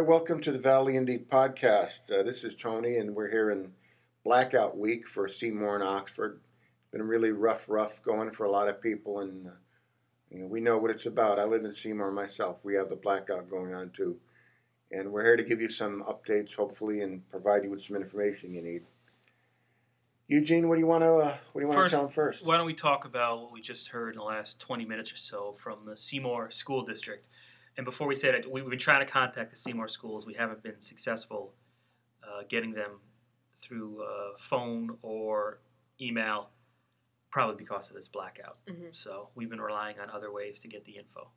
welcome to the Valley Indy podcast. This is Tony, and we're here in blackout week for Seymour and Oxford. It's been really rough going for a lot of people, and we know what it's about. I live in Seymour myself. We have the blackout going on too, and we're here to give you some updates, hopefully, and provide you with some information you need. Eugene, what do you want to tell them first? Why don't we talk about what we just heard in the last 20 minutes or so from the Seymour School District? And before we say that, we've been trying to contact the Seymour Schools. We haven't been successful getting them through phone or email, probably because of this blackout. Mm-hmm. So we've been relying on other ways to get the info.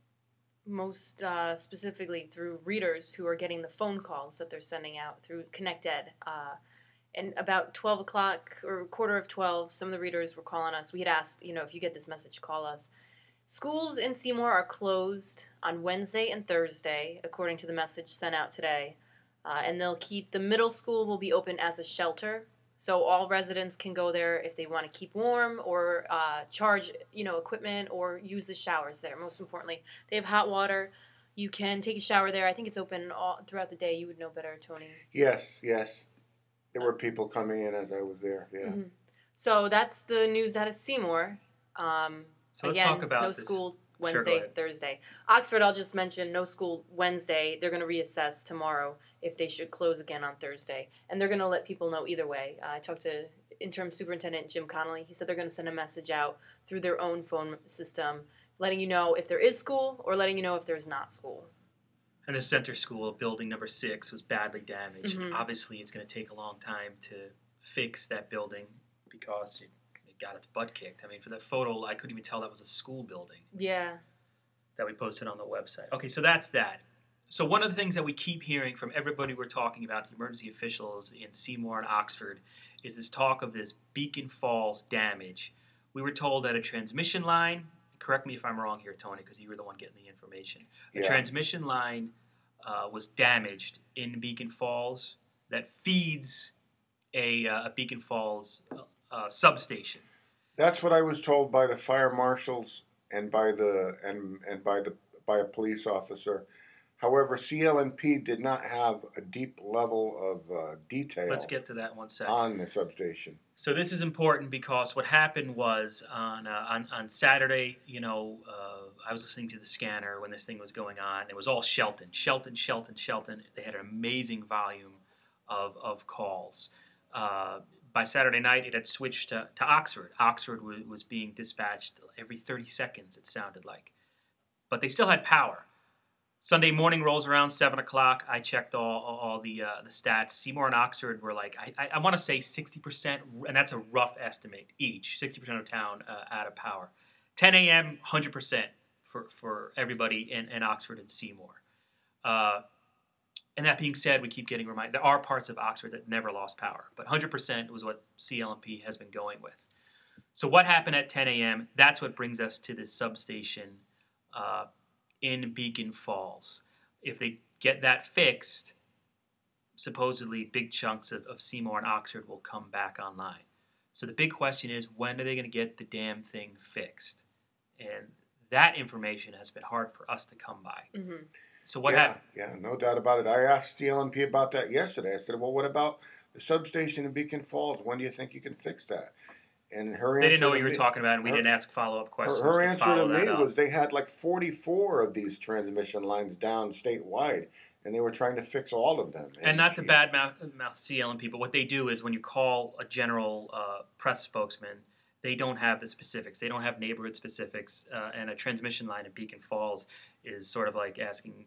Most specifically through readers who are getting the phone calls that they're sending out through ConnectEd. And about 12 o'clock or quarter of 12, some of the readers were calling us. We had asked, if you get this message, call us. Schools in Seymour are closed on Wednesday and Thursday, according to the message sent out today. And they'll keep, the middle school will be open as a shelter. So all residents can go there if they want to keep warm or charge, equipment or use the showers there. Most importantly, they have hot water. You can take a shower there. I think it's open all throughout the day. You would know better, Tony. Yes. There were people coming in as I was there, yeah. Mm-hmm. So that's the news out of Seymour. So let's talk about no school Wednesday, Thursday. Oxford, I'll just mention, no school Wednesday. They're going to reassess tomorrow if they should close again on Thursday. And they're going to let people know either way. I talked to Interim Superintendent Jim Connolly. He said they're going to send a message out through their own phone system, letting you know if there is school or letting you know if there's not school. And the center school, building number 6, was badly damaged. Mm-hmm. Obviously, it's going to take a long time to fix that building because it got its butt kicked. I mean, for that photo, I couldn't even tell that was a school building. Yeah. That we posted on the website. Okay, so that's that. So one of the things that we keep hearing from everybody we're talking about, the emergency officials in Seymour and Oxford, is this talk of this Beacon Falls damage. We were told that a transmission line, correct me if I'm wrong here, Tony, because you were the one getting the information. The transmission line was damaged in Beacon Falls that feeds a Beacon Falls substation. That's what I was told by the fire marshals and by a police officer. However, CLNP did not have a deep level of detail. Let's get to that in 1 second. On the substation. So this is important because what happened was on Saturday, I was listening to the scanner when this thing was going on. It was all Shelton. They had an amazing volume of calls. By Saturday night, it had switched to Oxford. Oxford was being dispatched every 30 seconds, it sounded like. But they still had power. Sunday morning rolls around, 7 o'clock. I checked all the stats. Seymour and Oxford were like, I want to say 60%, and that's a rough estimate each, 60% of town out of power. 10 a.m., 100% for everybody in Oxford and Seymour. And that being said, we keep getting reminded, there are parts of Oxford that never lost power, but 100% was what CLNP has been going with. So what happened at 10 a.m., that's what brings us to this substation in Beacon Falls. If they get that fixed, supposedly big chunks of Seymour and Oxford will come back online. So the big question is, when are they going to get the damn thing fixed? And that information has been hard for us to come by. Mm-hmm. So what happened? Yeah, no doubt about it. I asked CLNP about that yesterday. I said, well, what about the substation in Beacon Falls? When do you think you can fix that? And her answer, they didn't know what you were talking about, and we didn't ask follow-up questions. Her answer to me was they had like 44 of these transmission lines down statewide, and they were trying to fix all of them. And not to badmouth CLNP, but what they do is when you call a general press spokesman, they don't have the specifics. They don't have neighborhood specifics, and a transmission line in Beacon Falls is sort of like asking,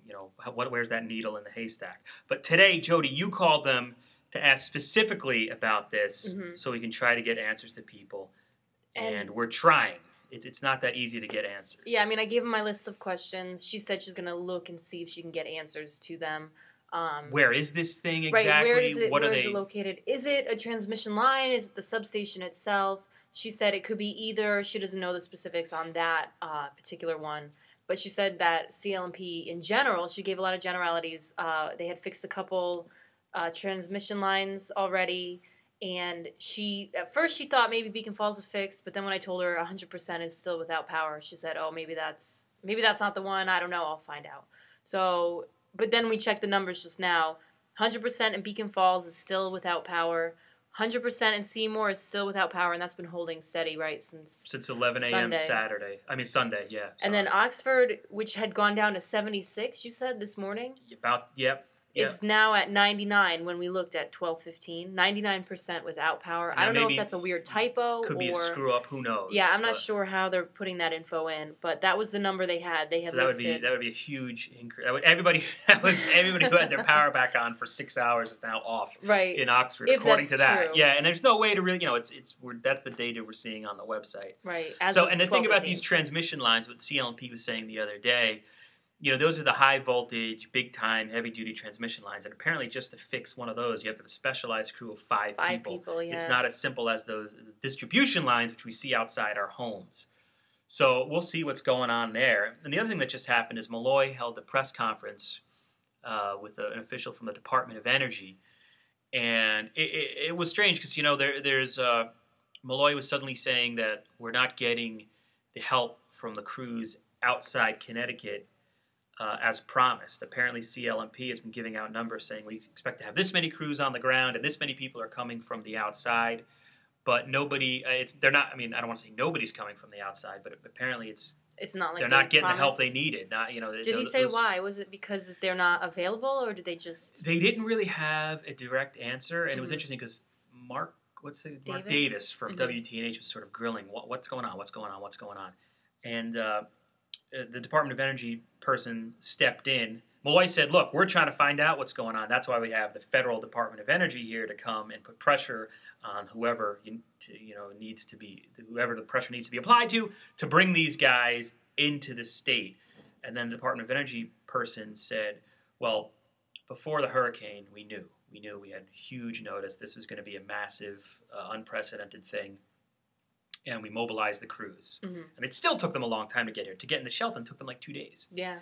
where's that needle in the haystack? But today, Jody, you called them to ask specifically about this, mm-hmm. so we can try to get answers to people, and we're trying. It's not that easy to get answers. Yeah, I mean, I gave them my list of questions. She said she's going to look and see if she can get answers to them. Where is this thing exactly? Right, where is it located? Is it a transmission line? Is it the substation itself? She said it could be either. She doesn't know the specifics on that particular one. But she said that CLNP in general, she gave a lot of generalities. They had fixed a couple transmission lines already. And at first she thought maybe Beacon Falls was fixed. But then when I told her 100% is still without power, she said, oh, maybe that's not the one. I don't know. I'll find out. So But then we checked the numbers just now. 100% in Beacon Falls is still without power. 100% in Seymour is still without power, and that's been holding steady, right, since 11 a.m. Sunday, yeah. And then Oxford, which had gone down to 76, you said, this morning? Yep. It's now at 99 when we looked at 12:15. 99% without power. Now, I don't know if that's a weird typo. Could be a screw-up, who knows? Yeah, I'm not sure how they're putting that info in, but that was the number they had. They had so listed. that would be a huge increase. Everybody who had their power back on for 6 hours is now off in Oxford, according to that. True. Yeah, and there's no way to really, that's the data we're seeing on the website. Right. And the thing about these transmission lines, what CLMP was saying the other day, those are the high voltage, big time, heavy duty transmission lines. And apparently just to fix one of those, you have to have a specialized crew of five people. Yeah. It's not as simple as those distribution lines, which we see outside our homes. So we'll see what's going on there. And the other thing that just happened is Malloy held a press conference with an official from the Department of Energy. And it was strange because, there's Malloy was suddenly saying that we're not getting the help from the crews outside Connecticut as promised. Apparently, CLMP has been giving out numbers saying we expect to have this many crews on the ground and this many people are coming from the outside. But nobody, they're not. I mean, I don't want to say nobody's coming from the outside, but apparently it's not like they're not getting the help they needed. Did he say why? Was it because they're not available, or did they just? They didn't really have a direct answer, and it was interesting because Mark Davis from WTNH was sort of grilling, what's going on, and the Department of Energy person stepped in. Malloy said, look, we're trying to find out what's going on. That's why we have the Federal Department of Energy here to come and put pressure on whoever whoever the pressure needs to be applied to bring these guys into the state. And then the Department of Energy person said, well, before the hurricane, we knew we had huge notice. This was going to be a massive, unprecedented thing. And we mobilized the crews. Mm-hmm. And it still took them a long time to get here. To get into Shelton took them like 2 days. Yeah.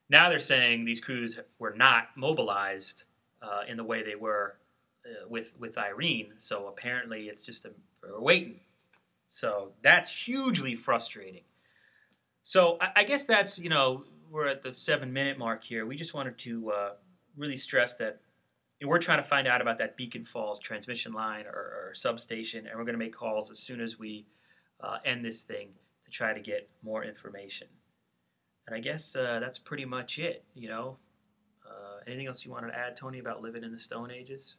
Now they're saying these crews were not mobilized in the way they were with Irene. So apparently it's just we're waiting. So that's hugely frustrating. So I guess that's, we're at the 7-minute mark here. We just wanted to really stress that we're trying to find out about that Beacon Falls transmission line or substation, and we're going to make calls as soon as we end this thing to try to get more information. And I guess that's pretty much it, Anything else you wanted to add, Tony, about living in the Stone Ages?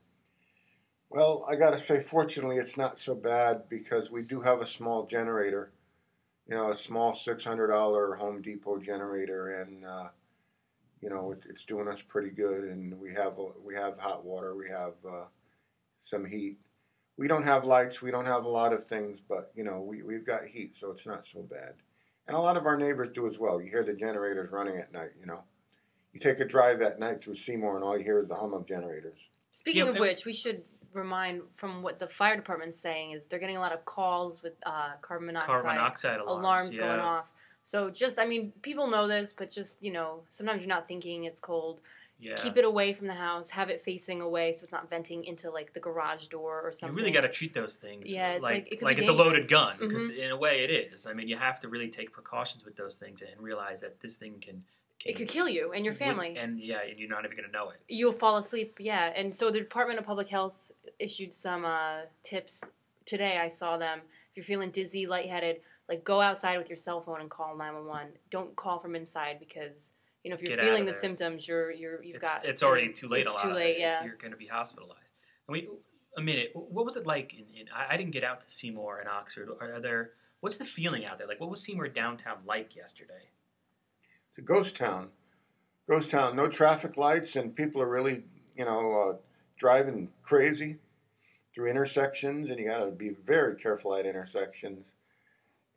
Well, I got to say, fortunately, it's not so bad because we do have a small generator, a small $600 Home Depot generator, and, it's doing us pretty good. And we have hot water, we have some heat. We don't have lights, we don't have a lot of things, but, we've got heat, so it's not so bad. And a lot of our neighbors do as well. You hear the generators running at night, You take a drive at night through Seymour and all you hear is the hum of generators. Speaking of which, we should remind from what the fire department's saying is they're getting a lot of calls with carbon monoxide alarms going off. So people know this, but just, sometimes you're not thinking it's cold. Yeah. Keep it away from the house. Have it facing away so it's not venting into, the garage door or something. You really got to treat those things it's it's a loaded gun, because in a way it is. I mean, you have to really take precautions with those things and realize that this thing it could kill you and your family. And you're not even going to know it. You'll fall asleep, yeah. And so the Department of Public Health issued some tips today. I saw them. If you're feeling dizzy, lightheaded, go outside with your cell phone and call 911. Don't call from inside because if you're feeling the symptoms, it's already too late. It's too late. Yeah, you're going to be hospitalized. A minute. What was it like? I didn't get out to Seymour and Oxford. What's the feeling out there? What was Seymour downtown like yesterday? It's a ghost town. Ghost town. No traffic lights, and people are really, driving crazy through intersections, and you got to be very careful at intersections.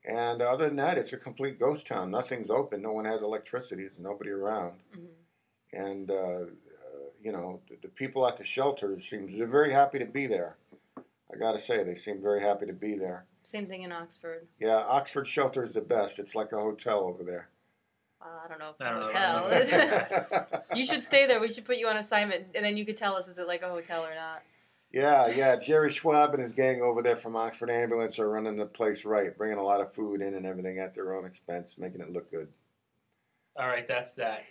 And other than that, it's a complete ghost town. Nothing's open. No one has electricity. There's nobody around. Mm-hmm. And, the people at the shelters they're very happy to be there. I got to say, they seem very happy to be there. Same thing in Oxford. Yeah, Oxford shelter is the best. It's like a hotel over there. I don't know if it's a hotel. You should stay there. We should put you on assignment, and then you could tell us is it like a hotel or not. Yeah. Jerry Schwab and his gang over there from Oxford Ambulance are running the place right, bringing a lot of food in and everything at their own expense, making it look good. All right, that's that.